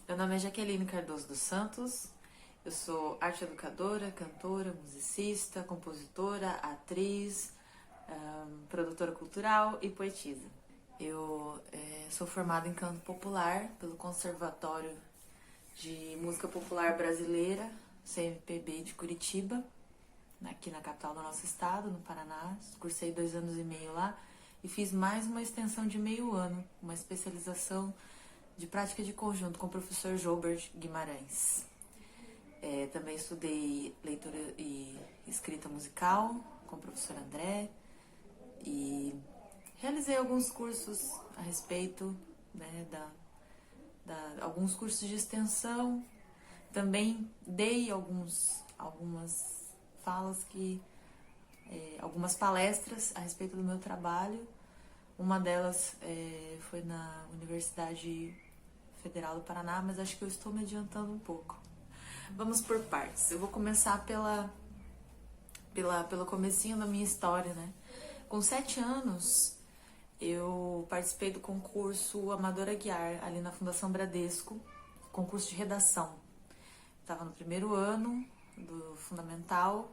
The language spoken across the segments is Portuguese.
Meu nome é Jaqueline Cardoso dos Santos, eu sou arte educadora, cantora, musicista, compositora, atriz, produtora cultural e poetisa. Eu sou formada em canto popular pelo Conservatório de Música Popular Brasileira, CMPB de Curitiba, aqui na capital do nosso estado, no Paraná. Cursei 2 anos e meio lá e fiz mais uma extensão de meio ano, uma especialização de prática de conjunto com o professor Joubert Guimarães. Também estudei leitura e escrita musical com o professor André e realizei alguns cursos a respeito, né, alguns cursos de extensão. Também dei algumas falas algumas palestras a respeito do meu trabalho. Uma delas foi na Universidade Federal do Paraná, mas acho que eu estou me adiantando um pouco. Vamos por partes. Eu vou começar pelo comecinho da minha história, né? Com 7 anos, eu participei do concurso Amadora Guiar, ali na Fundação Bradesco, concurso de redação. Estava no primeiro ano do fundamental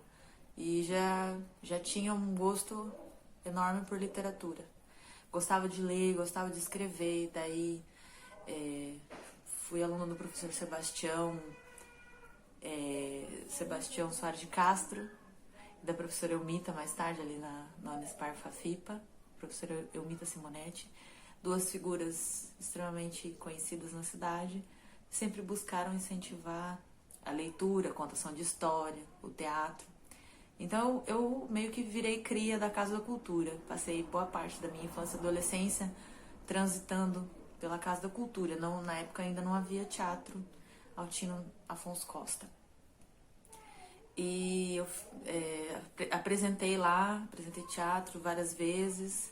e já tinha um gosto enorme por literatura. Gostava de ler, gostava de escrever, daí fui aluna do professor Sebastião Soares de Castro, e da professora Eumita, mais tarde, ali na Unespar Fafipa, professora Eumita Simonetti, 2 figuras extremamente conhecidas na cidade, sempre buscaram incentivar a leitura, a contação de história, o teatro. Então eu meio que virei cria da Casa da Cultura, passei boa parte da minha infância e adolescência transitando pela Casa da Cultura. Não, na época ainda não havia teatro Altino Afonso Costa. E eu apresentei teatro várias vezes,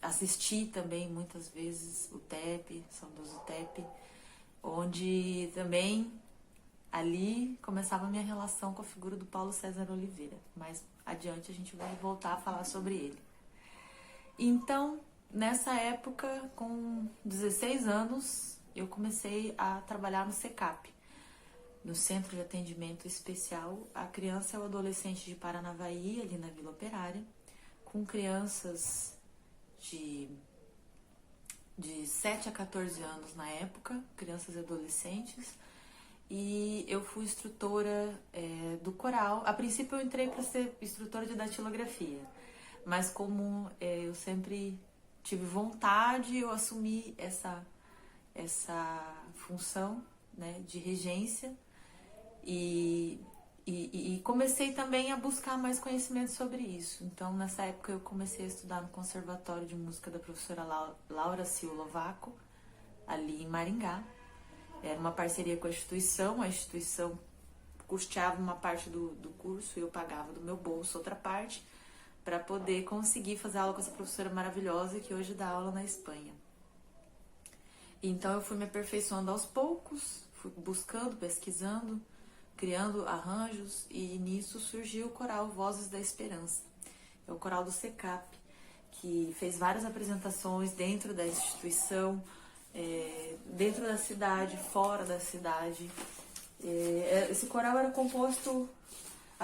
assisti também muitas vezes o TEP, saudoso TEP, onde também ali começava a minha relação com a figura do Paulo César Oliveira. Mais adiante a gente vai voltar a falar sobre ele. Então, nessa época, com 16 anos, eu comecei a trabalhar no CECAP, no Centro de Atendimento Especial à Criança e ao Adolescente de Paranavaí, ali na Vila Operária, com crianças de 7 a 14 anos na época, crianças e adolescentes, e eu fui instrutora do coral. A princípio eu entrei para ser instrutora de datilografia, mas como eu sempre tive vontade, eu assumi essa função, né, de regência e comecei também a buscar mais conhecimento sobre isso. Então, nessa época, eu comecei a estudar no Conservatório de Música da professora Laura Silovaco, ali em Maringá. Era uma parceria com a instituição custeava uma parte do curso e eu pagava do meu bolso outra parte para poder conseguir fazer aula com essa professora maravilhosa que hoje dá aula na Espanha. Então eu fui me aperfeiçoando aos poucos, fui buscando, pesquisando, criando arranjos e nisso surgiu o coral Vozes da Esperança. É o coral do CECAP, que fez várias apresentações dentro da instituição, dentro da cidade, fora da cidade. Esse coral era composto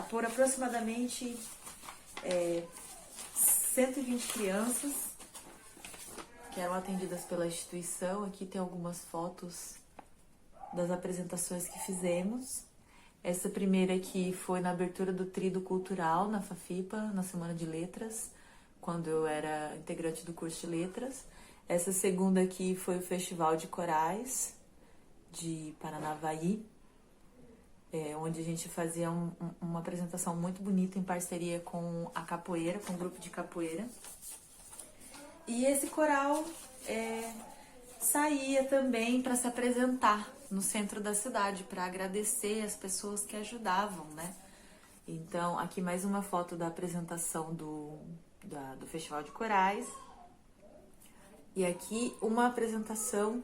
por aproximadamente 120 crianças que eram atendidas pela instituição. Aqui tem algumas fotos das apresentações que fizemos. Essa primeira aqui foi na abertura do Tríduo Cultural, na Fafipa, na Semana de Letras, quando eu era integrante do curso de Letras. Essa segunda aqui foi o Festival de Corais de Paranavaí, onde a gente fazia uma apresentação muito bonita em parceria com a capoeira, com o grupo de capoeira. E esse coral saía também para se apresentar no centro da cidade, para agradecer as pessoas que ajudavam, né? Então, aqui mais uma foto da apresentação do Festival de Corais. E aqui uma apresentação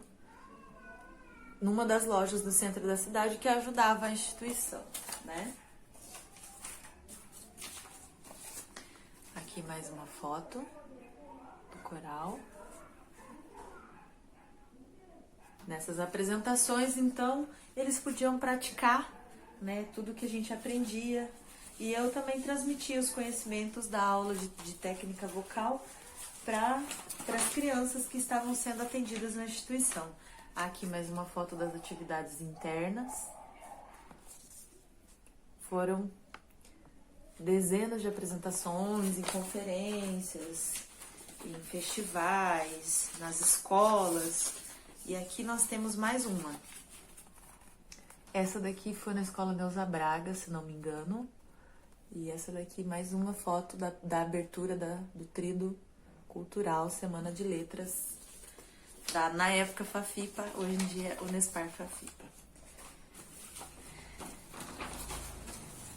numa das lojas do centro da cidade que ajudava a instituição, né? Aqui mais uma foto do coral. Nessas apresentações, então, eles podiam praticar, né, tudo que a gente aprendia. E eu também transmitia os conhecimentos da aula de técnica vocal para as crianças que estavam sendo atendidas na instituição. Aqui mais uma foto das atividades internas. Foram dezenas de apresentações em conferências, em festivais, nas escolas. E aqui nós temos mais uma. Essa daqui foi na Escola Neuza Braga, se não me engano. E essa daqui mais uma foto da abertura do Tríduo Cultural Semana de Letras, na época FAFIPA, hoje em dia Unespar FAFIPA.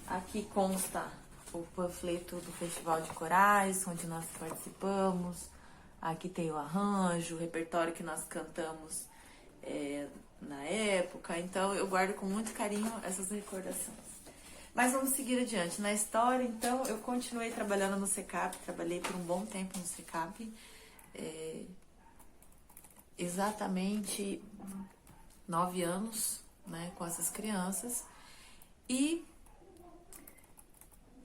Aqui consta o panfleto do Festival de Corais, onde nós participamos. Aqui tem o arranjo, o repertório que nós cantamos na época. Então eu guardo com muito carinho essas recordações. Mas vamos seguir adiante. Na história, então, eu continuei trabalhando no SECAP, trabalhei por um bom tempo no SECAP, exatamente 9 anos, né, com essas crianças, e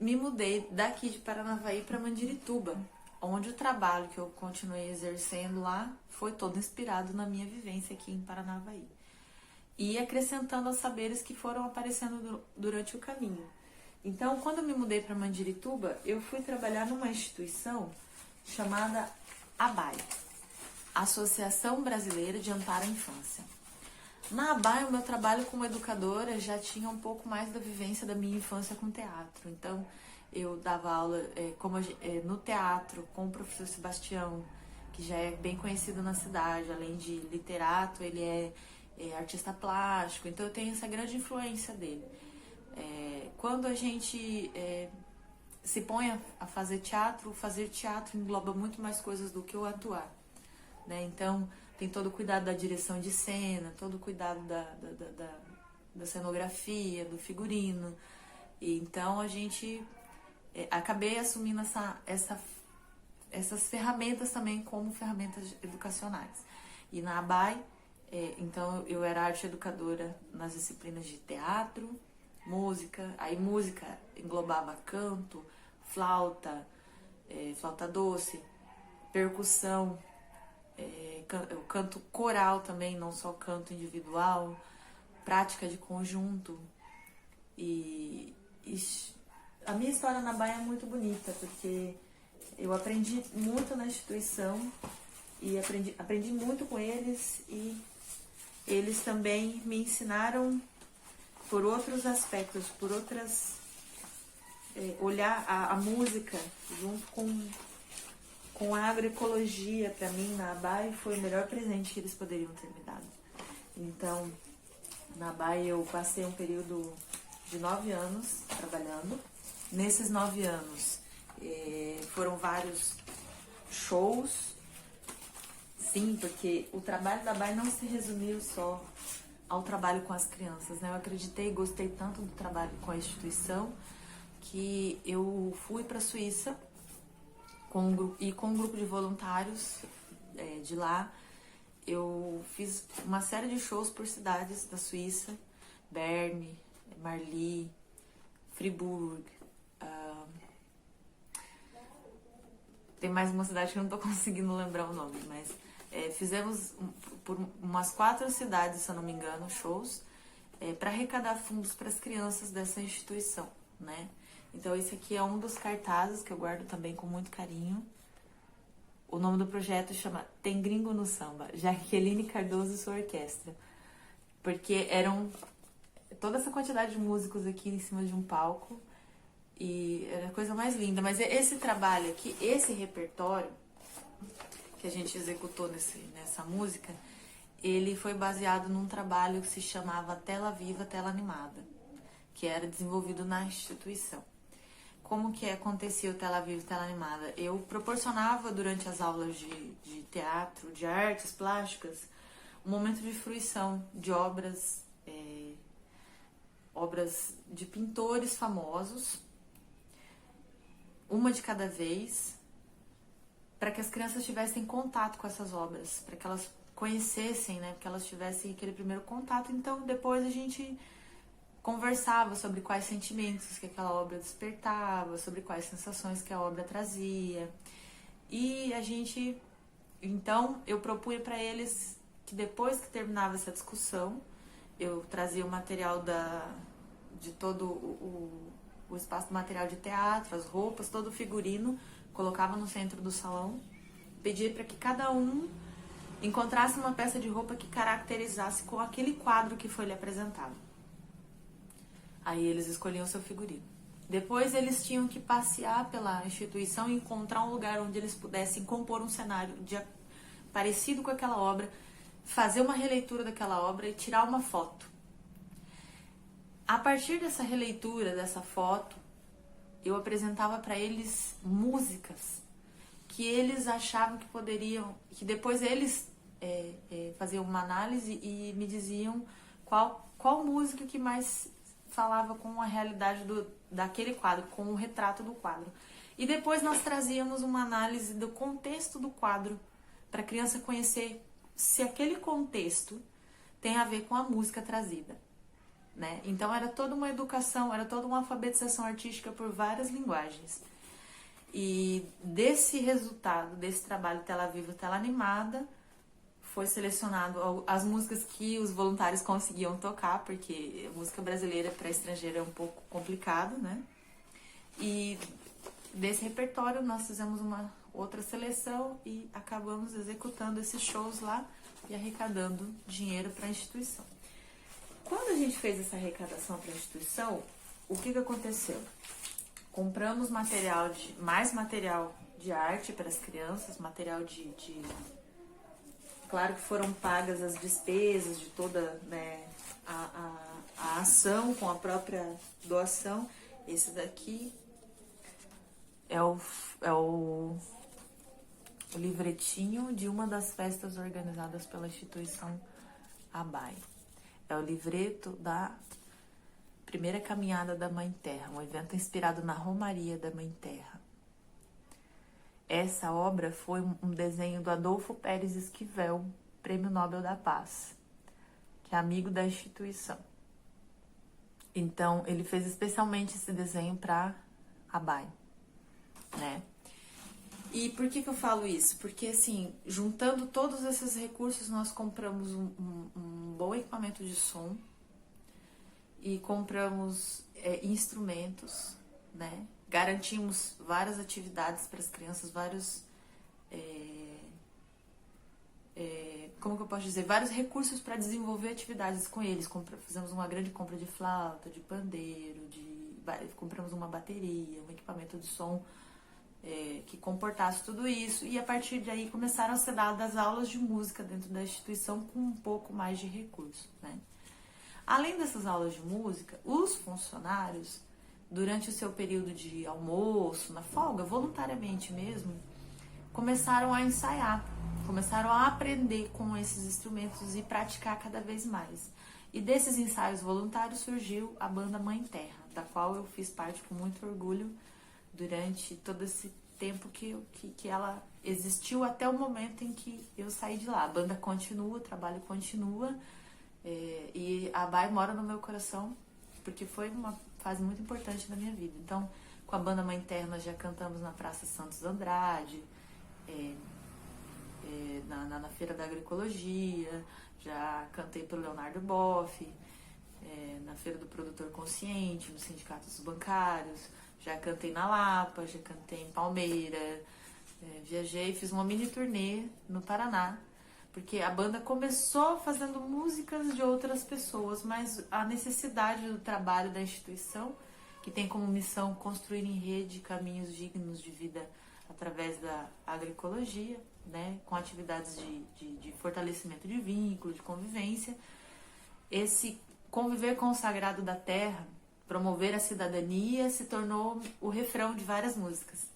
me mudei daqui de Paranavaí para Mandirituba, onde o trabalho que eu continuei exercendo lá foi todo inspirado na minha vivência aqui em Paranavaí. E acrescentando aos saberes que foram aparecendo durante o caminho. Então, quando eu me mudei para Mandirituba, eu fui trabalhar numa instituição chamada ABAI, Associação Brasileira de Amparo à Infância. Na ABAI, o meu trabalho como educadora já tinha um pouco mais da vivência da minha infância com teatro. Então, eu dava aula no teatro com o professor Sebastião, que já é bem conhecido na cidade. Além de literato, ele é artista plástico, então eu tenho essa grande influência dele. Quando a gente se põe a fazer teatro engloba muito mais coisas do que o atuar, né? Então tem todo o cuidado da direção de cena, todo o cuidado da cenografia, do figurino. E então a gente acabei assumindo essas ferramentas também como ferramentas educacionais. E na ABAI, então eu era arte educadora nas disciplinas de teatro, música. Aí música englobava canto, flauta, flauta doce, percussão, canto coral também, não só canto individual, prática de conjunto. E a minha história na ABAI é muito bonita, porque eu aprendi muito na instituição e aprendi muito com eles, e eles também me ensinaram por outros aspectos, por outras... olhar a música junto com a agroecologia. Para mim, na ABAI, foi o melhor presente que eles poderiam ter me dado. Então, na ABAI eu passei um período de 9 anos trabalhando. Nesses 9 anos foram vários shows. Sim, porque o trabalho da ABAI não se resumiu só ao trabalho com as crianças, né? Eu acreditei e gostei tanto do trabalho com a instituição que eu fui para a Suíça com um grupo de voluntários de lá. Eu fiz uma série de shows por cidades da Suíça: Berne, Marly, Fribourg. Tem mais uma cidade que eu não estou conseguindo lembrar o nome, mas fizemos por umas 4 cidades, se eu não me engano, shows para arrecadar fundos para as crianças dessa instituição, né? Então esse aqui é um dos cartazes que eu guardo também com muito carinho. O nome do projeto chama Tem Gringo no Samba, Jaqueline Cardoso e sua orquestra, porque eram toda essa quantidade de músicos aqui em cima de um palco e era a coisa mais linda. Mas esse trabalho aqui, esse repertório que a gente executou nessa música, ele foi baseado num trabalho que se chamava Tela Viva, Tela Animada, que era desenvolvido na instituição. Como que acontecia o Tela Viva, Tela Animada? Eu proporcionava durante as aulas de teatro, de artes plásticas, um momento de fruição de obras de pintores famosos, uma de cada vez, para que as crianças tivessem contato com essas obras, para que elas conhecessem, né? Que elas tivessem aquele primeiro contato. Então, depois a gente conversava sobre quais sentimentos que aquela obra despertava, sobre quais sensações que a obra trazia. E a gente, então, eu propunha para eles que depois que terminava essa discussão, eu trazia o material de todo o espaço do material de teatro, as roupas, todo o figurino, colocava no centro do salão, pedia para que cada um encontrasse uma peça de roupa que caracterizasse com aquele quadro que foi lhe apresentado. Aí eles escolhiam o seu figurino. Depois eles tinham que passear pela instituição e encontrar um lugar onde eles pudessem compor um cenário parecido com aquela obra, fazer uma releitura daquela obra e tirar uma foto. A partir dessa releitura, dessa foto, eu apresentava para eles músicas que eles achavam que poderiam, que depois eles faziam uma análise e me diziam qual música que mais falava com a realidade daquele quadro, com o retrato do quadro. E depois nós trazíamos uma análise do contexto do quadro para a criança conhecer se aquele contexto tem a ver com a música trazida, né? Então era toda uma educação, era toda uma alfabetização artística por várias linguagens. E desse resultado, desse trabalho Tela Viva, Tela Animada, foi selecionado as músicas que os voluntários conseguiam tocar, porque música brasileira para estrangeiro é um pouco complicado, né? E desse repertório nós fizemos uma outra seleção e acabamos executando esses shows lá e arrecadando dinheiro para a instituição. Quando a gente fez essa arrecadação para a instituição, o que aconteceu? Compramos mais material de arte para as crianças, material Claro que foram pagas as despesas de toda, né, a ação com a própria doação. Esse daqui é o livretinho de uma das festas organizadas pela instituição ABAI. É o livreto da primeira caminhada da Mãe Terra, um evento inspirado na Romaria da Mãe Terra. Essa obra foi um desenho do Adolfo Pérez Esquivel, Prêmio Nobel da Paz, que é amigo da instituição. Então, ele fez especialmente esse desenho para a ABAI, né? E por que eu falo isso? Porque, assim, juntando todos esses recursos, nós compramos um bom equipamento de som e compramos instrumentos, né? Garantimos várias atividades para as crianças, como que eu posso dizer? Vários recursos para desenvolver atividades com eles. Fizemos uma grande compra de flauta, de pandeiro, compramos uma bateria, um equipamento de som que comportasse tudo isso. E a partir daí começaram a ser dadas aulas de música dentro da instituição com um pouco mais de recurso, né? Além dessas aulas de música, os funcionários, durante o seu período de almoço, na folga, voluntariamente mesmo, começaram a ensaiar, começaram a aprender com esses instrumentos e praticar cada vez mais. E desses ensaios voluntários surgiu a banda Mãe Terra, da qual eu fiz parte com muito orgulho durante todo esse tempo que ela existiu até o momento em que eu saí de lá. A banda continua, o trabalho continua, e a ABAI mora no meu coração, porque foi uma fase muito importante da minha vida. Então, com a banda Mãe Terra, nós já cantamos na Praça Santos Andrade, na Feira da Agroecologia, já cantei pelo Leonardo Boff, na Feira do Produtor Consciente, no Sindicato dos Bancários, já cantei na Lapa, já cantei em Palmeira, viajei, fiz uma mini turnê no Paraná, porque a banda começou fazendo músicas de outras pessoas, mas a necessidade do trabalho da instituição, que tem como missão construir em rede caminhos dignos de vida através da agroecologia, né, com atividades de fortalecimento de vínculo, de convivência, esse conviver com o sagrado da terra, promover a cidadania, se tornou o refrão de várias músicas,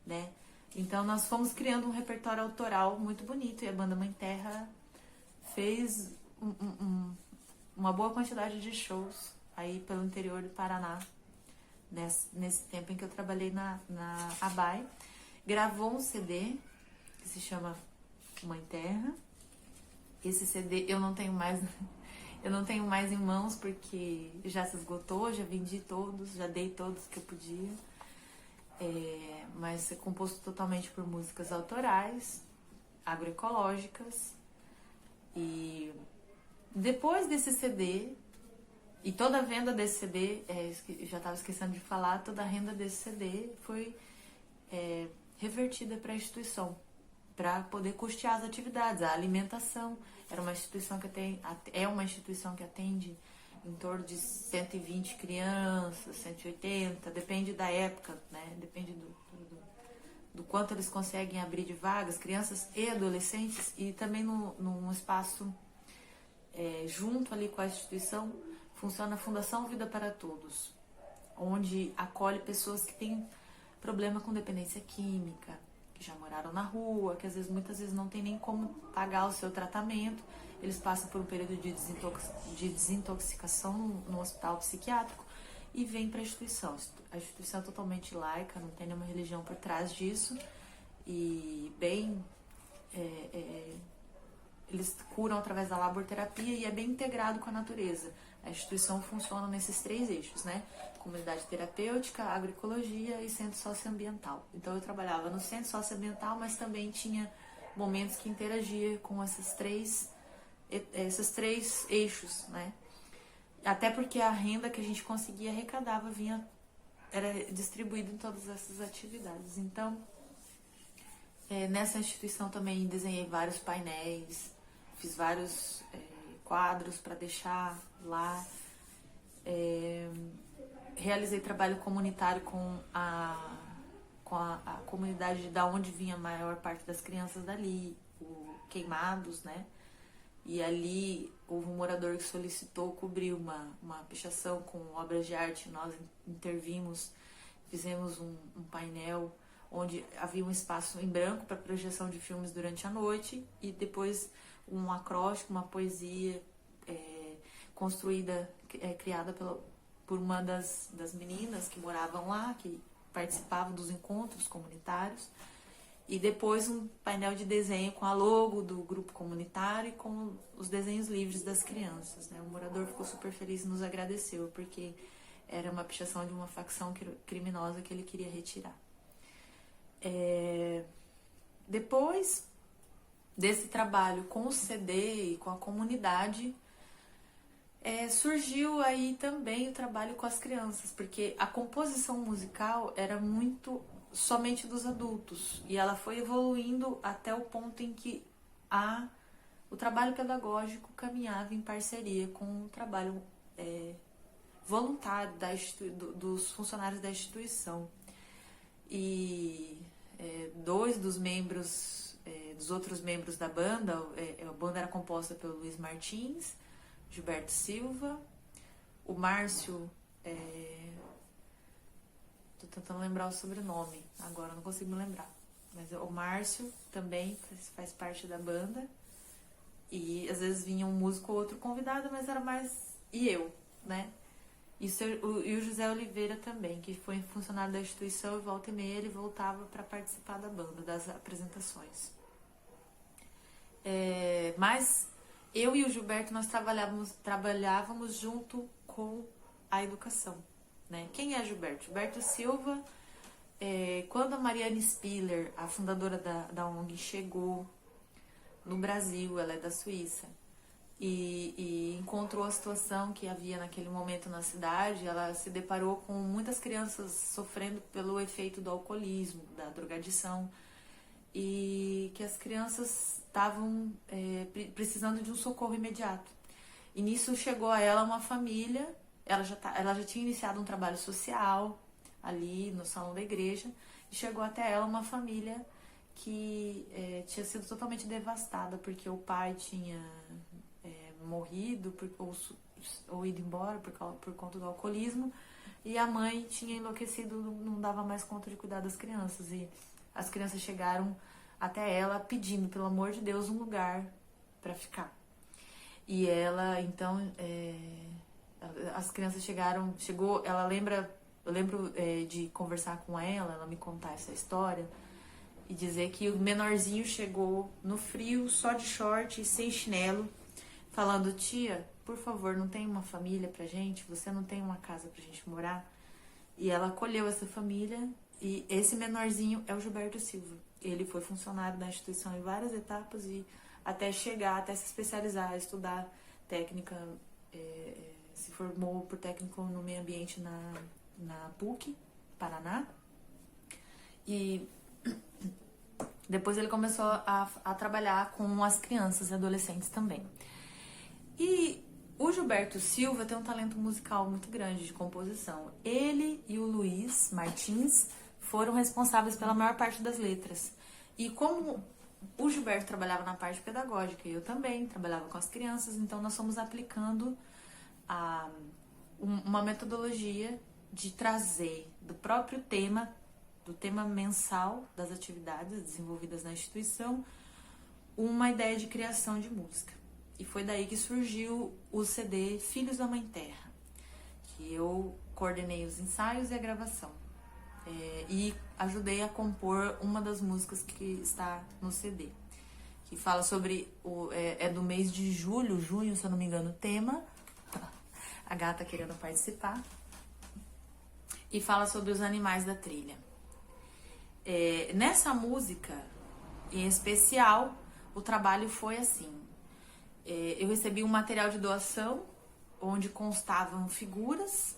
né? Então nós fomos criando um repertório autoral muito bonito e a banda Mãe Terra fez uma boa quantidade de shows aí pelo interior do Paraná nesse tempo em que eu trabalhei na ABAI. Gravou um CD que se chama Mãe Terra Esse CD eu não tenho mais, eu não tenho mais em mãos porque já se esgotou, já vendi todos, já dei todos que eu podia. Mas é composto totalmente por músicas autorais, agroecológicas. E depois desse CD, e toda a venda desse CD, eu já estava esquecendo de falar, toda a renda desse CD foi revertida para a instituição, para poder custear as atividades, a alimentação. Era uma instituição é uma instituição que atende em torno de 120 crianças, 180, depende da época, né? Depende do quanto eles conseguem abrir de vagas, crianças e adolescentes, e também num espaço junto ali com a instituição funciona a Fundação Vida para Todos, onde acolhe pessoas que têm problema com dependência química, que já moraram na rua, que muitas vezes não tem nem como pagar o seu tratamento. Eles passam por um período de desintoxicação no hospital psiquiátrico e vêm para a instituição. A instituição é totalmente laica, não tem nenhuma religião por trás disso, e eles curam através da laborterapia e é bem integrado com a natureza. A instituição funciona nesses 3 eixos, né? Comunidade terapêutica, agroecologia e centro socioambiental. Então eu trabalhava no centro socioambiental, mas também tinha momentos que interagia com esses três eixos, né? Até porque a renda que a gente conseguia arrecadava era distribuída em todas essas atividades. Então, nessa instituição também desenhei vários painéis, fiz vários quadros para deixar lá. Realizei trabalho comunitário com a comunidade da onde vinha a maior parte das crianças dali, o Queimados, né? E ali houve um morador que solicitou cobrir uma pichação com obras de arte. Nós intervimos, fizemos um painel onde havia um espaço em branco para projeção de filmes durante a noite e depois um acróstico, uma poesia construída, criada por uma das meninas que moravam lá, que participavam dos encontros comunitários. E depois um painel de desenho com a logo do grupo comunitário e com os desenhos livres das crianças, né? O morador ficou super feliz e nos agradeceu, porque era uma pichação de uma facção criminosa que ele queria retirar. Depois desse trabalho com o CD e com a comunidade, surgiu aí também o trabalho com as crianças, porque a composição musical era muito somente dos adultos, e ela foi evoluindo até o ponto em que o trabalho pedagógico caminhava em parceria com o trabalho voluntário dos funcionários da instituição. E 2 dos membros, dos outros membros da banda, a banda era composta pelo Luiz Martins, Gilberto Silva, o Márcio, tô tentando lembrar o sobrenome, agora não consigo me lembrar, mas o Márcio também faz parte da banda, e às vezes vinha um músico ou outro convidado, mas era mais eu, né? E o José Oliveira também, que foi funcionário da instituição, e volta e meia ele voltava para participar da banda, das apresentações. Mas eu e o Gilberto, nós trabalhávamos junto com a educação, né? Quem é Gilberto? Gilberto Silva, quando a Mariane Spiller, a fundadora da ONG, chegou no Brasil, ela é da Suíça, e encontrou a situação que havia naquele momento na cidade, ela se deparou com muitas crianças sofrendo pelo efeito do alcoolismo, da drogadição, e que as crianças estavam precisando de um socorro imediato. E nisso chegou a ela uma família, ela já tinha iniciado um trabalho social ali no salão da igreja, e chegou até ela uma família que tinha sido totalmente devastada, porque o pai tinha morrido ou ido embora por conta do alcoolismo, e a mãe tinha enlouquecido, não dava mais conta de cuidar das crianças, e as crianças chegaram até ela pedindo, pelo amor de Deus, um lugar para ficar. E ela, então, as crianças eu lembro de conversar com ela me contar essa história, e dizer que o menorzinho chegou no frio, só de short e sem chinelo, falando: tia, por favor, não tem uma família pra gente? Você não tem uma casa pra gente morar? E ela acolheu essa família, e esse menorzinho é o Gilberto Silva. Ele foi funcionário da instituição em várias etapas e até chegar, até se especializar, estudar técnica, se formou por técnico no meio ambiente na PUC, Paraná. E depois ele começou a trabalhar com as crianças e adolescentes também. E o Gilberto Silva tem um talento musical muito grande de composição. Ele e o Luiz Martins foram responsáveis pela maior parte das letras. E como o Gilberto trabalhava na parte pedagógica e eu também trabalhava com as crianças, então nós fomos aplicando uma metodologia de trazer do próprio tema, do tema mensal das atividades desenvolvidas na instituição, uma ideia de criação de música. E foi daí que surgiu o CD Filhos da Mãe Terra, que eu coordenei os ensaios e a gravação. E ajudei a compor uma das músicas que está no CD, que fala sobre, é do mês de junho, se eu não me engano, o tema, a gata querendo participar, e fala sobre os animais da trilha. Nessa música, em especial, o trabalho foi assim. Eu recebi um material de doação, onde constavam figuras,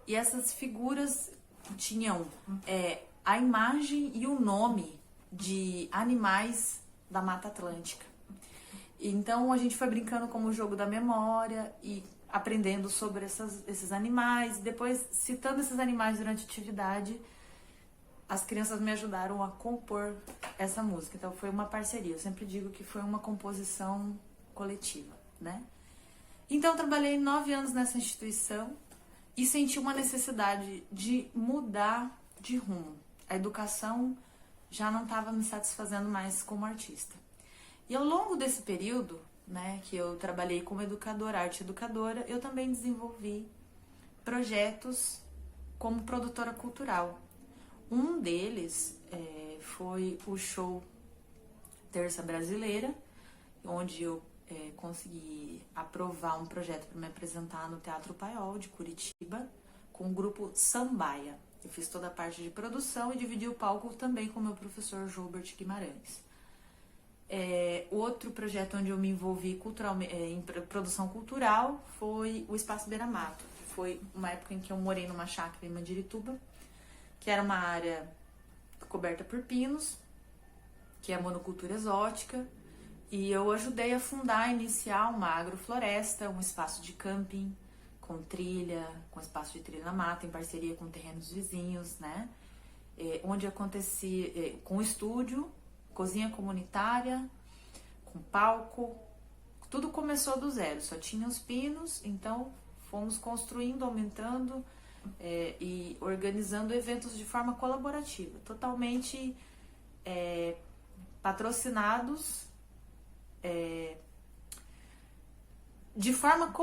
e essas figuras tinham a imagem e o nome de animais da Mata Atlântica. Então a gente foi brincando com o jogo da memória e aprendendo sobre esses animais, e depois citando esses animais durante a atividade, as crianças me ajudaram a compor essa música. Então foi uma parceria, eu sempre digo que foi uma composição coletiva, né? Então eu trabalhei 9 anos nessa instituição e senti uma necessidade de mudar de rumo. A educação já não estava me satisfazendo mais como artista. E ao longo desse período, né, que eu trabalhei como educadora, arte educadora, eu também desenvolvi projetos como produtora cultural. Um deles foi o show Terça Brasileira, onde eu consegui aprovar um projeto para me apresentar no Teatro Paiol de Curitiba com o grupo Sambaia. Eu fiz toda a parte de produção e dividi o palco também com o meu professor Gilbert Guimarães. Outro projeto onde eu me envolvi em produção cultural foi o Espaço Beira Mato, que foi uma época em que eu morei numa chácara em Mandirituba, que era uma área coberta por pinos, que é monocultura exótica, e eu ajudei a fundar, a iniciar uma agrofloresta, um espaço de camping, com trilha, com espaço de trilha na mata, em parceria com terrenos vizinhos, né? Onde acontecia com estúdio, cozinha comunitária, com palco, tudo começou do zero, só tinha os pinos, então fomos construindo, aumentando e organizando eventos de forma colaborativa, totalmente patrocinados de forma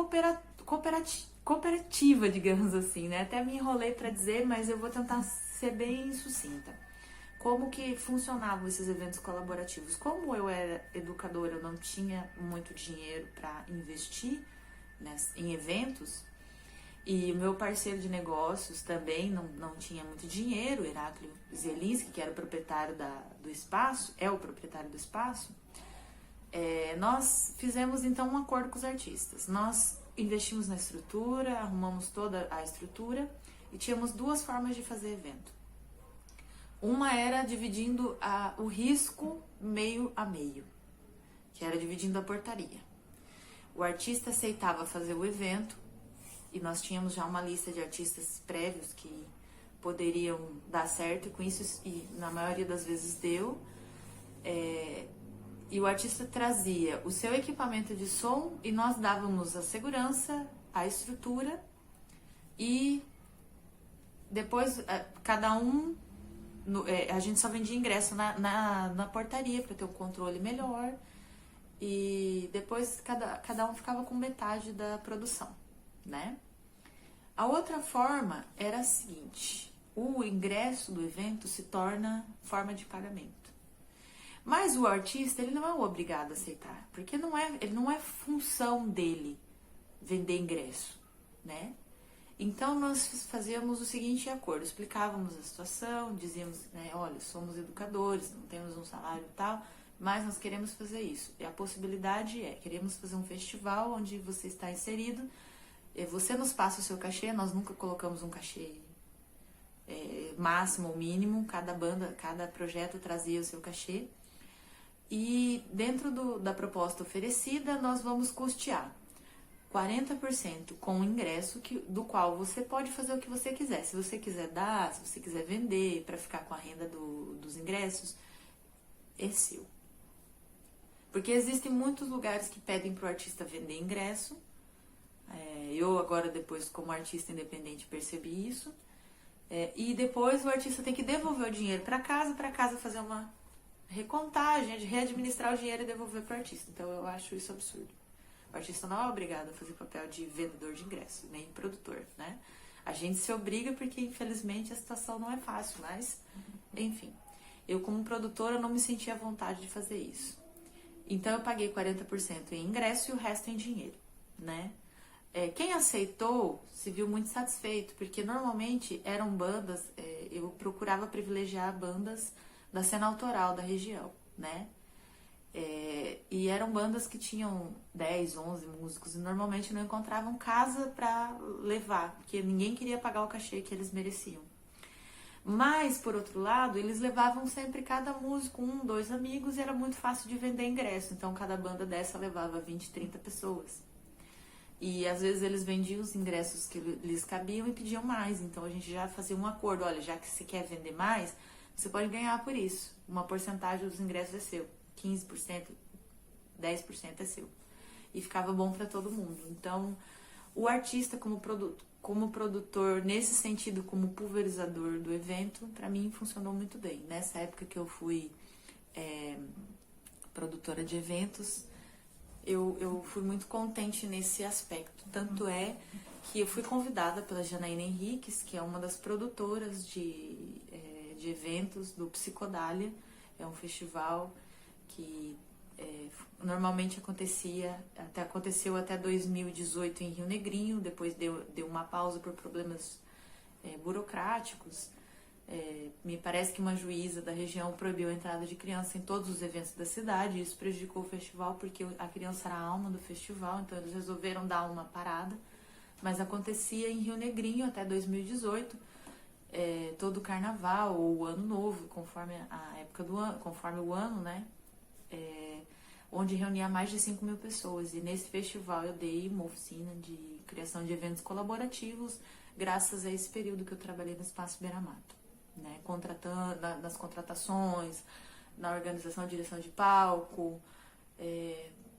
cooperativa, digamos assim, né? Até me enrolei para dizer, mas eu vou tentar ser bem sucinta. Como que funcionavam esses eventos colaborativos? Como eu era educadora, eu não tinha muito dinheiro para investir em eventos, e o meu parceiro de negócios também não tinha muito dinheiro, Heráclio Zielinski, que era o proprietário do espaço, é o proprietário do espaço. Nós fizemos então um acordo com os artistas. Nós investimos na estrutura, arrumamos toda a estrutura e tínhamos 2 formas de fazer evento. Uma era dividindo o risco meio a meio, que era dividindo a portaria. O artista aceitava fazer o evento e nós tínhamos já uma lista de artistas prévios que poderiam dar certo, e com isso, e na maioria das vezes deu. E o artista trazia o seu equipamento de som e nós dávamos a segurança, a estrutura, e depois cada um, a gente só vendia ingresso na portaria para ter um controle melhor, e depois cada um ficava com metade da produção, né? A outra forma era a seguinte: o ingresso do evento se torna forma de pagamento. Mas o artista, ele não é obrigado a aceitar, porque ele não é função dele vender ingresso, né? Então nós fazíamos o seguinte acordo, explicávamos a situação, dizíamos, né, olha, somos educadores, não temos um salário e tal, mas nós queremos fazer isso. E a possibilidade queremos fazer um festival onde você está inserido, você nos passa o seu cachê, nós nunca colocamos um cachê máximo ou mínimo, cada projeto trazia o seu cachê. E dentro da proposta oferecida, nós vamos custear 40% com o ingresso, do qual você pode fazer o que você quiser. Se você quiser dar, se você quiser vender para ficar com a renda dos ingressos, é seu. Porque existem muitos lugares que pedem para o artista vender ingresso. Eu agora, depois, como artista independente, percebi isso. E depois o artista tem que devolver o dinheiro para casa fazer uma recontagem, de readministrar o dinheiro e devolver para o artista. Então eu acho isso absurdo. O artista não é obrigado a fazer papel de vendedor de ingresso, nem produtor, né? A gente se obriga porque, infelizmente, a situação não é fácil, mas, enfim. Eu, como produtora, não me sentia à vontade de fazer isso. Então eu paguei 40% em ingresso e o resto em dinheiro, né? Quem aceitou se viu muito satisfeito, porque normalmente eram bandas, eu procurava privilegiar bandas da cena autoral da região, né? E eram bandas que tinham 10, 11 músicos e normalmente não encontravam casa para levar, porque ninguém queria pagar o cachê que eles mereciam. Mas, por outro lado, eles levavam sempre cada músico, 1, 2 amigos, e era muito fácil de vender ingresso. Então, cada banda dessa levava 20, 30 pessoas. E, às vezes, eles vendiam os ingressos que lhes cabiam e pediam mais. Então, a gente já fazia um acordo. Olha, já que você quer vender mais, você pode ganhar por isso. Uma porcentagem dos ingressos é seu. 15%, 10% é seu. E ficava bom para todo mundo. Então, o artista como produtor, nesse sentido, como pulverizador do evento, para mim funcionou muito bem. Nessa época que eu fui produtora de eventos, eu fui muito contente nesse aspecto. Tanto é que eu fui convidada pela Janaína Henriques, que é uma das produtoras de eventos do Psicodália. É um festival que normalmente aconteceu até 2018 em Rio Negrinho, depois deu uma pausa por problemas burocráticos. Me parece que uma juíza da região proibiu a entrada de criança em todos os eventos da cidade, e isso prejudicou o festival porque a criança era a alma do festival, então eles resolveram dar uma parada, mas acontecia em Rio Negrinho até 2018, todo o carnaval ou o ano novo, conforme a época do ano, conforme o ano, né? Onde reunia mais de 5.000 pessoas. E nesse festival eu dei uma oficina de criação de eventos colaborativos, graças a esse período que eu trabalhei no Espaço Beira-Mato, né? Nas contratações, na organização e direção de palco,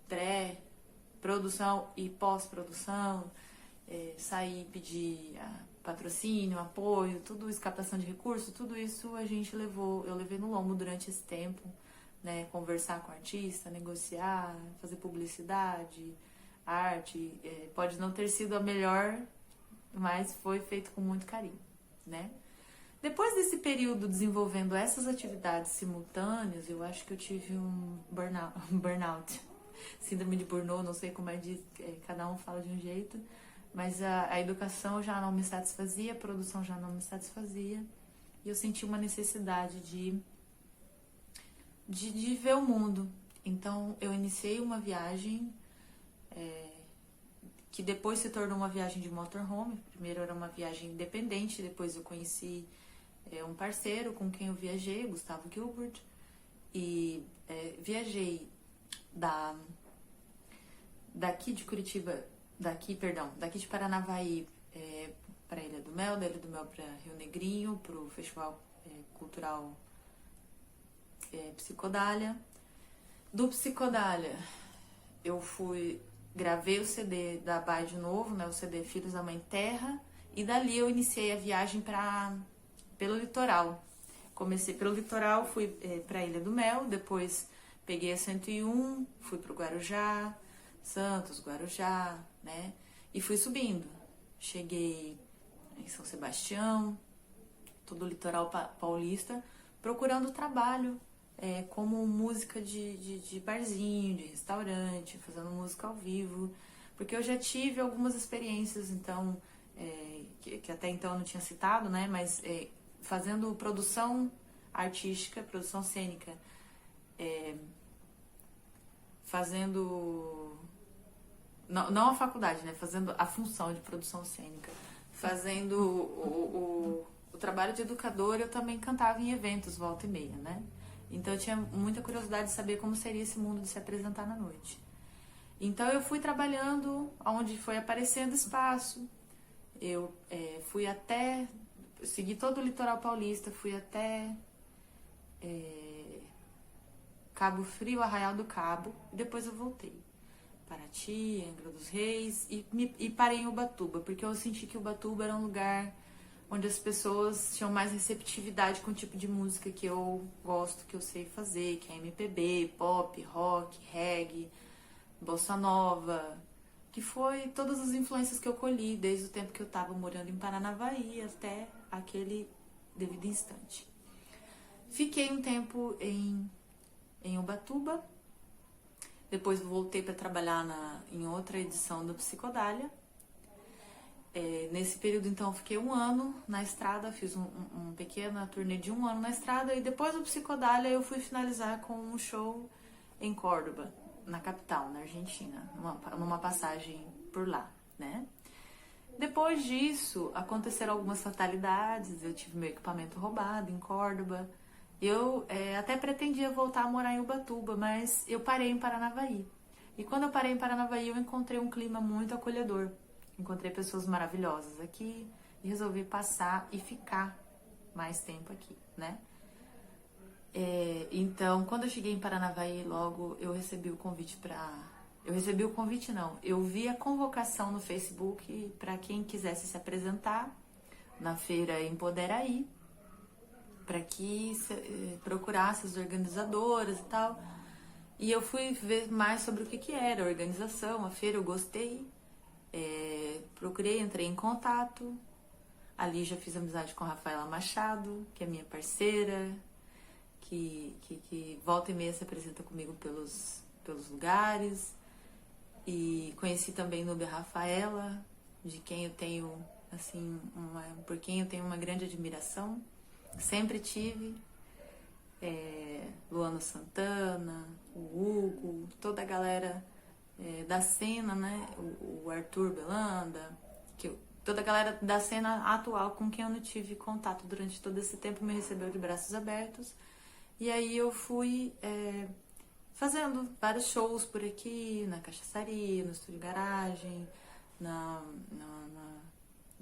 pré-produção e pós-produção, sair pedir patrocínio, apoio, tudo isso, captação de recursos, tudo isso eu levei no lombo durante esse tempo. Né, conversar com o artista, negociar, fazer publicidade, arte, pode não ter sido a melhor, mas foi feito com muito carinho, né? Depois desse período desenvolvendo essas atividades simultâneas, eu acho que eu tive um burnout, síndrome de Burnout, não sei como cada um fala de um jeito, mas a educação já não me satisfazia, a produção já não me satisfazia, e eu senti uma necessidade de ver o mundo. Então eu iniciei uma viagem que depois se tornou uma viagem de motorhome. Primeiro era uma viagem independente, depois eu conheci um parceiro com quem eu viajei, Gustavo Gilbert, e viajei daqui de Curitiba, daqui de Paranavaí para Ilha do Mel, da Ilha do Mel para Rio Negrinho, para o Festival Cultural Psicodália. Do Psicodália eu gravei o CD da Bai de novo, né, o CD Filhos da Mãe Terra, e dali eu iniciei a viagem pelo litoral. Comecei pelo litoral, fui para Ilha do Mel, depois peguei a 101, fui para o Guarujá, Santos, Guarujá, né, e fui subindo. Cheguei em São Sebastião, todo o litoral paulista, procurando trabalho como música de barzinho, de restaurante, fazendo música ao vivo, porque eu já tive algumas experiências, então, que até então eu não tinha citado, né, mas fazendo produção artística, produção cênica, fazendo... Não a faculdade, né? Fazendo a função de produção cênica. Fazendo o trabalho de educadora, eu também cantava em eventos, volta e meia, né? Então eu tinha muita curiosidade de saber como seria esse mundo de se apresentar na noite. Então eu fui trabalhando onde foi aparecendo espaço. Eu fui até... Segui todo o litoral paulista, fui até Cabo Frio, Arraial do Cabo, e depois eu voltei. Paraty, Angra dos Reis, e parei em Ubatuba, porque eu senti que Ubatuba era um lugar onde as pessoas tinham mais receptividade com o tipo de música que eu gosto, que eu sei fazer, que é MPB, pop, rock, reggae, bossa nova, que foi todas as influências que eu colhi desde o tempo que eu estava morando em Paranavaí até aquele devido instante. Fiquei um tempo em Ubatuba. Depois voltei para trabalhar em outra edição do Psicodália. Nesse período, então, fiquei 1 ano na estrada, fiz uma pequena turnê de 1 ano na estrada, e depois do Psicodália eu fui finalizar com um show em Córdoba, na capital, na Argentina, numa passagem por lá, né? Depois disso, aconteceram algumas fatalidades, eu tive meu equipamento roubado em Córdoba. Eu até pretendia voltar a morar em Ubatuba, mas eu parei em Paranavaí. E quando eu parei em Paranavaí, eu encontrei um clima muito acolhedor. Encontrei pessoas maravilhosas aqui e resolvi passar e ficar mais tempo aqui, né? Então, quando eu cheguei em Paranavaí, logo eu recebi o convite Eu recebi o convite, não. Eu vi a convocação no Facebook para quem quisesse se apresentar na feira Empoderaí, para que procurasse as organizadoras e tal. E eu fui ver mais sobre o que era a organização, a feira, eu gostei. Procurei, entrei em contato. Ali já fiz amizade com a Rafaela Machado, que é minha parceira, que volta e meia se apresenta comigo pelos lugares. E conheci também Núbia Rafaela, de quem eu tenho, assim, por quem eu tenho uma grande admiração. Sempre tive. Luana Santana, o Hugo, toda a galera da cena, né? O Arthur Belanda, toda a galera da cena atual com quem eu não tive contato durante todo esse tempo me recebeu de braços abertos. E aí eu fui fazendo vários shows por aqui, na Cachaçaria, no Estúdio Garagem, no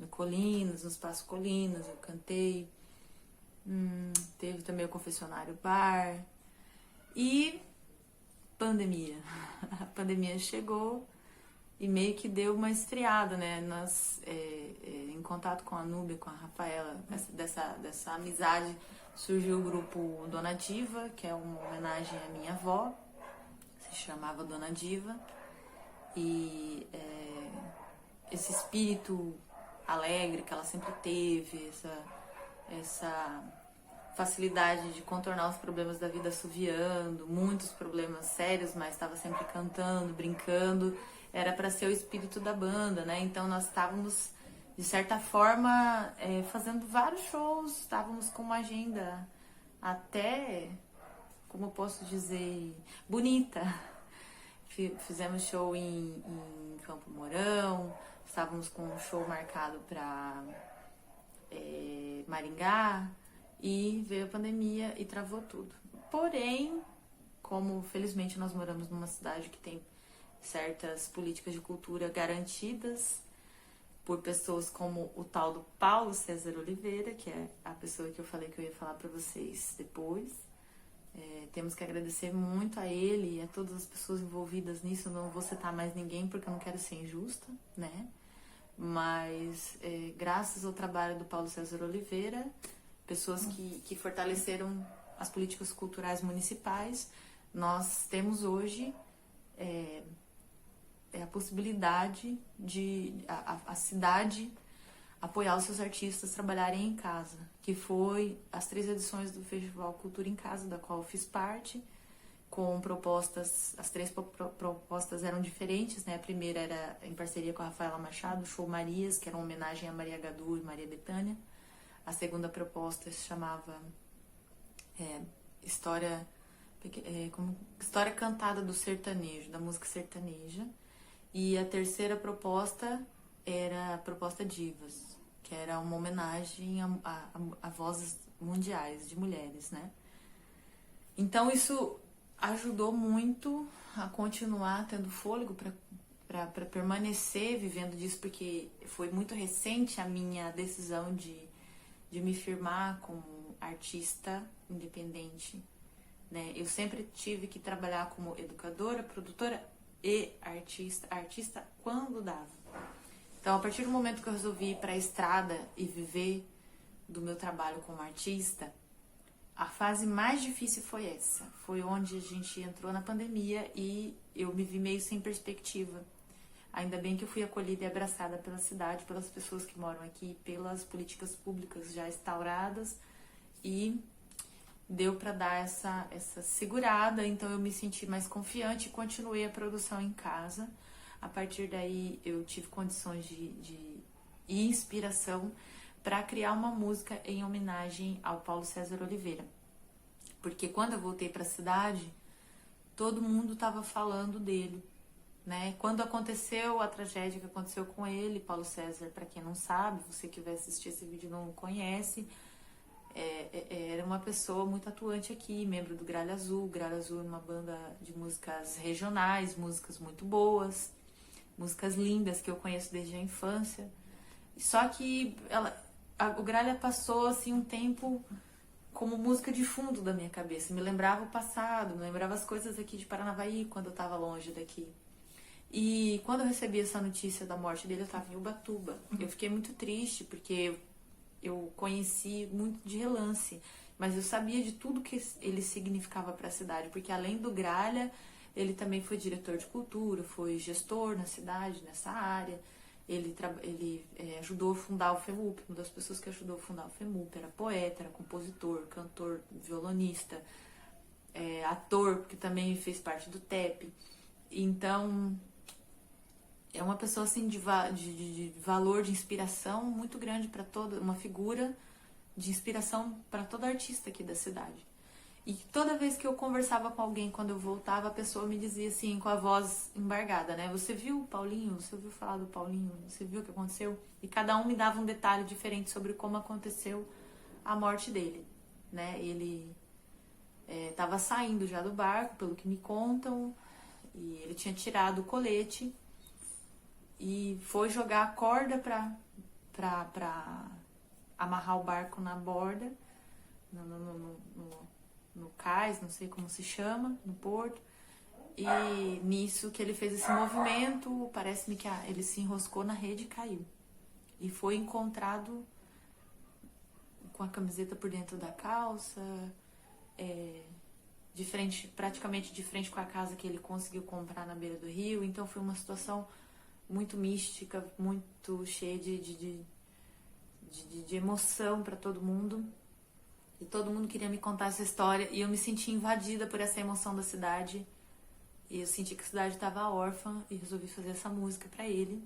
Colinas, no Espaço Colinas, eu cantei. Teve também o Confessionário Bar. E pandemia. A pandemia chegou e meio que deu uma esfriada, né? Nós, em contato com a Núbia, com a Rafaela, dessa amizade, surgiu o grupo Dona Diva, que é uma homenagem à minha avó, se chamava Dona Diva. E esse espírito alegre que ela sempre teve, essa facilidade de contornar os problemas da vida assoviando, muitos problemas sérios, mas estava sempre cantando, brincando, era para ser o espírito da banda, né? Então nós estávamos, de certa forma, fazendo vários shows, estávamos com uma agenda até, como eu posso dizer, bonita. Fizemos show em Campo Mourão, estávamos com um show marcado para Maringá, e veio a pandemia e travou tudo. Porém, como felizmente nós moramos numa cidade que tem certas políticas de cultura garantidas por pessoas como o tal do Paulo César Oliveira, que é a pessoa que eu falei que eu ia falar para vocês depois. Temos que agradecer muito a ele e a todas as pessoas envolvidas nisso. Eu não vou citar mais ninguém porque eu não quero ser injusta, né? Mas graças ao trabalho do Paulo César Oliveira, pessoas que fortaleceram as políticas culturais municipais, nós temos hoje a possibilidade de a cidade apoiar os seus artistas a trabalharem em casa, que foi as 3 edições do Festival Cultura em Casa, da qual eu fiz parte, com propostas, as 3 propostas eram diferentes, né? A primeira era em parceria com a Rafaela Machado, Show Marias, que era uma homenagem a Maria Gadu e Maria Bethânia. A segunda proposta se chamava História Cantada do Sertanejo, da música sertaneja. E a terceira proposta era a proposta Divas, que era uma homenagem a vozes mundiais de mulheres, né? Então isso ajudou muito a continuar tendo fôlego para permanecer vivendo disso, porque foi muito recente a minha decisão de me firmar como artista independente, né? Eu sempre tive que trabalhar como educadora, produtora e artista quando dava. Então, a partir do momento que eu resolvi ir para a estrada e viver do meu trabalho como artista, a fase mais difícil foi essa. Foi onde a gente entrou na pandemia e eu me vi meio sem perspectiva. Ainda bem que eu fui acolhida e abraçada pela cidade, pelas pessoas que moram aqui, pelas políticas públicas já instauradas, e deu para dar essa segurada. Então eu me senti mais confiante e continuei a produção em casa. A partir daí eu tive condições e inspiração para criar uma música em homenagem ao Paulo César Oliveira. Porque quando eu voltei para a cidade, todo mundo estava falando dele, né? Quando aconteceu a tragédia que aconteceu com ele, Paulo César, para quem não sabe, você que vai assistir esse vídeo não conhece, era uma pessoa muito atuante aqui, membro do Gralha Azul. Gralha Azul é uma banda de músicas regionais, músicas muito boas, músicas lindas que eu conheço desde a infância. Só que o Gralha passou assim um tempo como música de fundo da minha cabeça. Me lembrava o passado, me lembrava as coisas aqui de Paranavaí, quando eu estava longe daqui. E quando eu recebi essa notícia da morte dele, eu estava em Ubatuba. Eu fiquei muito triste, porque eu conheci muito de relance, mas eu sabia de tudo que ele significava para a cidade, porque além do Gralha, ele também foi diretor de cultura, foi gestor na cidade, nessa área. Ele ajudou a fundar o FEMUP, uma das pessoas que ajudou a fundar o FEMUP, era poeta, era compositor, cantor, violonista, ator, porque também fez parte do TEP. Então, é uma pessoa assim de valor, de inspiração muito grande para toda, uma figura de inspiração para todo artista aqui da cidade. E toda vez que eu conversava com alguém, quando eu voltava, a pessoa me dizia assim, com a voz embargada, né? Você viu o Paulinho? Você ouviu falar do Paulinho? Você viu o que aconteceu? E cada um me dava um detalhe diferente sobre como aconteceu a morte dele, né? Ele estava saindo já do barco, pelo que me contam, e ele tinha tirado o colete e foi jogar a corda pra amarrar o barco na borda, no cais, não sei como se chama, no porto. E nisso que ele fez esse movimento, parece-me que ele se enroscou na rede e caiu. E foi encontrado com a camiseta por dentro da calça, praticamente de frente com a casa que ele conseguiu comprar na beira do rio. Então foi uma situação muito mística, muito cheia de emoção para todo mundo. E todo mundo queria me contar essa história. E eu me senti invadida por essa emoção da cidade. E eu senti que a cidade estava órfã e resolvi fazer essa música para ele.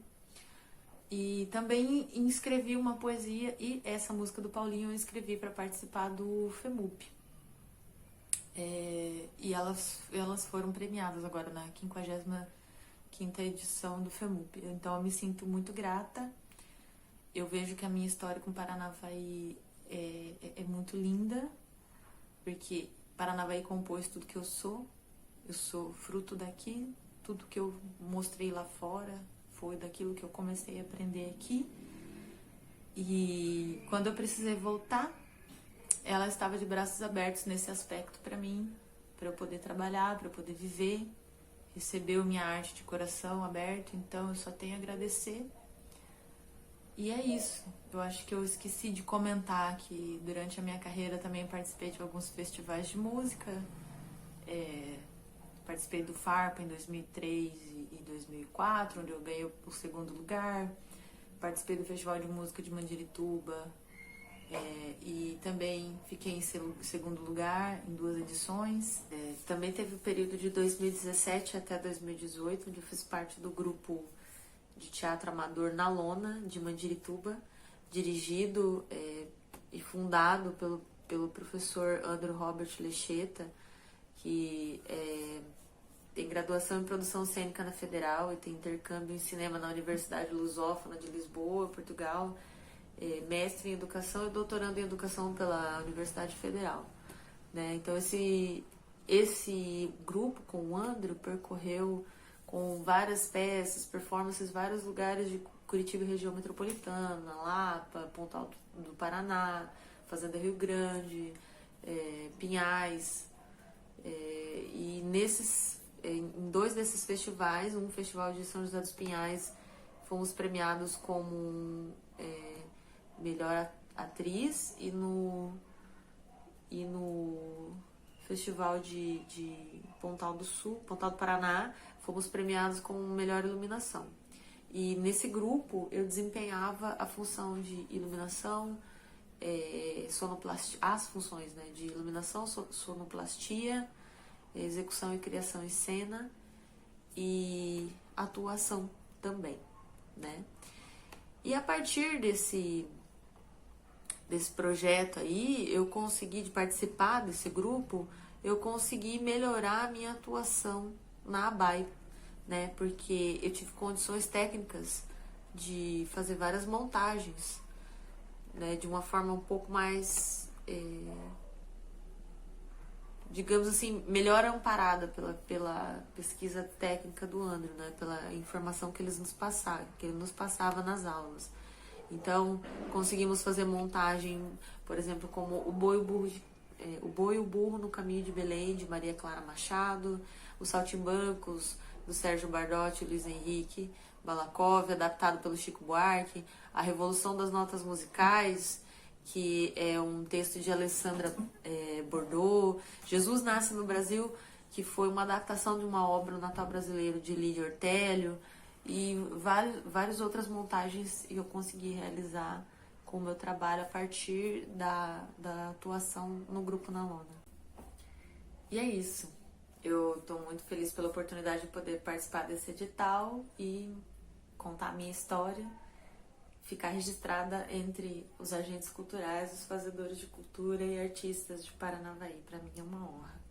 E também escrevi uma poesia, e essa música do Paulinho eu escrevi para participar do FEMUP. E elas foram premiadas agora na 55ª edição do FEMUP. Então eu me sinto muito grata. Eu vejo que a minha história com Paranavaí é muito linda, porque Paranavaí compôs tudo que eu sou fruto daqui, tudo que eu mostrei lá fora foi daquilo que eu comecei a aprender aqui. E quando eu precisei voltar, ela estava de braços abertos nesse aspecto para mim, para eu poder trabalhar, para eu poder viver, recebeu minha arte de coração aberto. Então eu só tenho a agradecer. E é isso. Eu acho que eu esqueci de comentar que durante a minha carreira também participei de alguns festivais de música. Participei do FARPA em 2003 e 2004, onde eu ganhei o 2º lugar. participei do Festival de Música de Mandirituba, e também fiquei em segundo lugar em 2 edições. Também teve o período de 2017 até 2018, onde eu fiz parte do grupo de teatro amador Na Lona, de Mandirituba, dirigido e fundado pelo professor Andrew Robert Lecheta, que tem graduação em produção cênica na Federal e tem intercâmbio em cinema na Universidade Lusófona de Lisboa, Portugal, mestre em educação e doutorando em educação pela Universidade Federal, né? Então esse grupo com o Andrew percorreu com várias peças, performances, vários lugares de Curitiba e região metropolitana, Lapa, Pontal Alto do Paraná, Fazenda Rio Grande, Pinhais, e em 2 desses festivais, um festival de São José dos Pinhais, fomos premiados como melhor atriz, e no festival de Pontal do Paraná, fomos premiados com melhor iluminação. E nesse grupo eu desempenhava a função de iluminação, sonoplastia, as funções, né, de iluminação, sonoplastia, execução e criação em cena e atuação também, né? E a partir desse projeto aí, eu consegui, de participar desse grupo, eu consegui melhorar a minha atuação na ABAI, né? Porque eu tive condições técnicas de fazer várias montagens, né? De uma forma um pouco mais, digamos assim, melhor amparada pela pesquisa técnica do Andrew, né? Pela informação que ele nos passava nas aulas. Então, conseguimos fazer montagem, por exemplo, como o Boi e o Burro no Caminho de Belém, de Maria Clara Machado, os Saltimbancos, do Sérgio Bardotti e Luiz Henrique Balakov, adaptado pelo Chico Buarque, A Revolução das Notas Musicais, que é um texto de Alessandra Bordeaux, Jesus Nasce no Brasil, que foi uma adaptação de uma obra, O Natal Brasileiro, de Lídia Ortélio, e várias outras montagens eu consegui realizar com o meu trabalho a partir da atuação no grupo Na Lona. E é isso. Eu estou muito feliz pela oportunidade de poder participar desse edital e contar a minha história, ficar registrada entre os agentes culturais, os fazedores de cultura e artistas de Paranavaí. Para mim é uma honra.